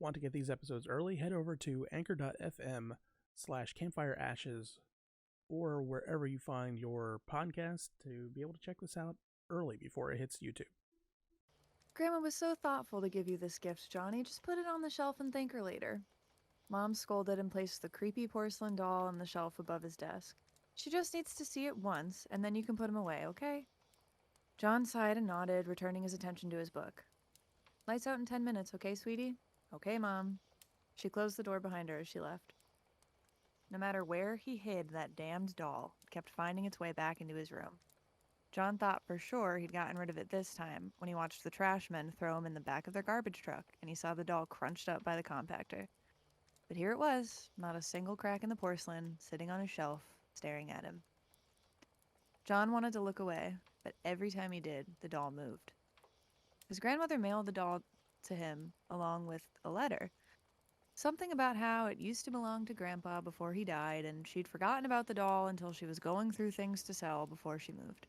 Want to get these episodes early? Head over to anchor.fm/Campfire Ashes or wherever you find your podcast to be able to check this out early before it hits YouTube. Grandma was so thoughtful to give you this gift, Johnny. Just put it on the shelf and thank her later. Mom scolded and placed the creepy porcelain doll on the shelf above his desk. She just needs to see it once, and then you can put him away, okay? John sighed and nodded, returning his attention to his book. Lights out in 10 minutes, okay, sweetie? Okay, Mom. She closed the door behind her as she left. No matter where he hid that damned doll, it kept finding its way back into his room. John thought for sure he'd gotten rid of it this time when he watched the trash men throw him in the back of their garbage truck and he saw the doll crunched up by the compactor. But here it was, not a single crack in the porcelain, sitting on his shelf, staring at him. John wanted to look away, but every time he did, the doll moved. His grandmother mailed the doll to him along with a letter. Something about how it used to belong to Grandpa before he died, and she'd forgotten about the doll until she was going through things to sell before she moved.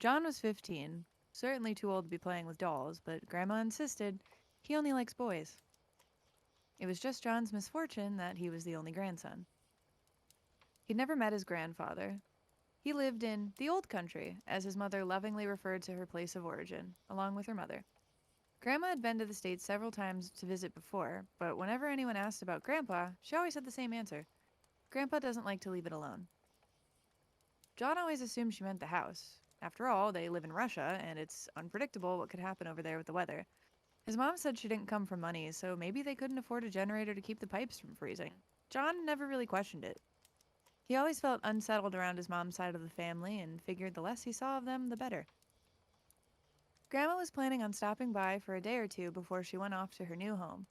John was 15, certainly too old to be playing with dolls, but Grandma insisted he only likes boys. It was just John's misfortune that he was the only grandson. He'd never met his grandfather. He lived in the old country, as his mother lovingly referred to her place of origin, along with her mother. Grandma had been to the States several times to visit before, but whenever anyone asked about Grandpa, she always had the same answer. Grandpa doesn't like to leave it alone. John always assumed she meant the house. After all, they live in Russia, and it's unpredictable what could happen over there with the weather. His mom said she didn't come from money, so maybe they couldn't afford a generator to keep the pipes from freezing. John never really questioned it. He always felt unsettled around his mom's side of the family and figured the less he saw of them, the better. Grandma was planning on stopping by for a day or two before she went off to her new home.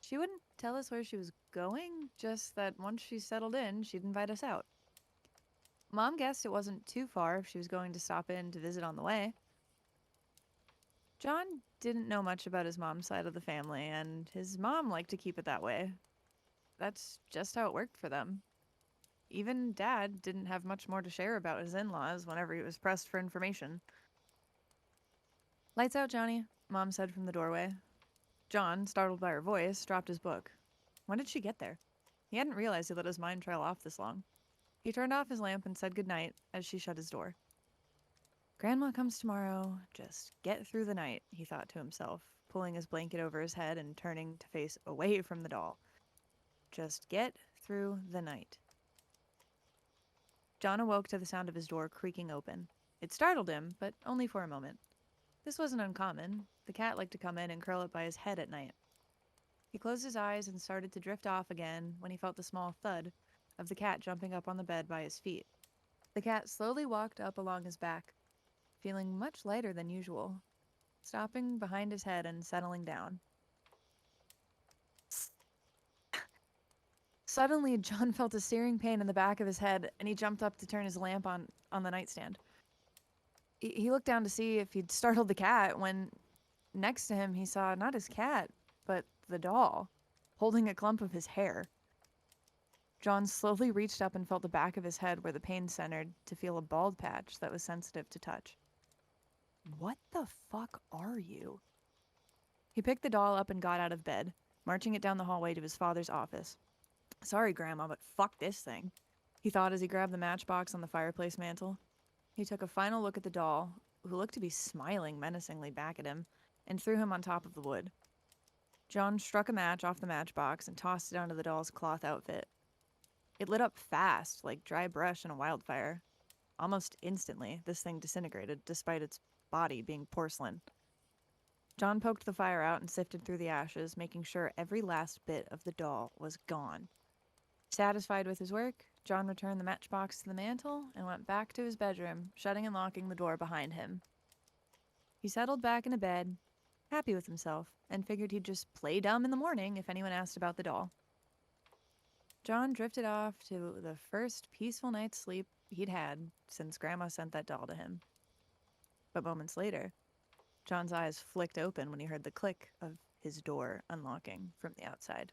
She wouldn't tell us where she was going, just that once she settled in, she'd invite us out. Mom guessed it wasn't too far if she was going to stop in to visit on the way. John didn't know much about his mom's side of the family, and his mom liked to keep it that way. That's just how it worked for them. Even Dad didn't have much more to share about his in-laws whenever he was pressed for information. Lights out, Johnny, Mom said from the doorway. John, startled by her voice, dropped his book. When did she get there? He hadn't realized he let his mind trail off this long. He turned off his lamp and said goodnight as she shut his door. Grandma comes tomorrow. Just get through the night, he thought to himself, pulling his blanket over his head and turning to face away from the doll. Just get through the night. John awoke to the sound of his door creaking open. It startled him, but only for a moment. This wasn't uncommon. The cat liked to come in and curl up by his head at night. He closed his eyes and started to drift off again when he felt the small thud of the cat jumping up on the bed by his feet. The cat slowly walked up along his back, feeling much lighter than usual, stopping behind his head and settling down. Suddenly, John felt a searing pain in the back of his head, and he jumped up to turn his lamp on the nightstand. He looked down to see if he'd startled the cat when next to him he saw not his cat, but the doll, holding a clump of his hair. John slowly reached up and felt the back of his head where the pain centered to feel a bald patch that was sensitive to touch. What the fuck are you? He picked the doll up and got out of bed, marching it down the hallway to his father's office. Sorry, Grandma, but fuck this thing, he thought as he grabbed the matchbox on the fireplace mantel. He took a final look at the doll, who looked to be smiling menacingly back at him, and threw him on top of the wood. John struck a match off the matchbox and tossed it onto the doll's cloth outfit. It lit up fast, like dry brush in a wildfire. Almost instantly, this thing disintegrated, despite its body being porcelain. John poked the fire out and sifted through the ashes, making sure every last bit of the doll was gone. Satisfied with his work, John returned the matchbox to the mantel and went back to his bedroom, shutting and locking the door behind him. He settled back into bed, happy with himself, and figured he'd just play dumb in the morning if anyone asked about the doll. John drifted off to the first peaceful night's sleep he'd had since Grandma sent that doll to him. But moments later, John's eyes flicked open when he heard the click of his door unlocking from the outside.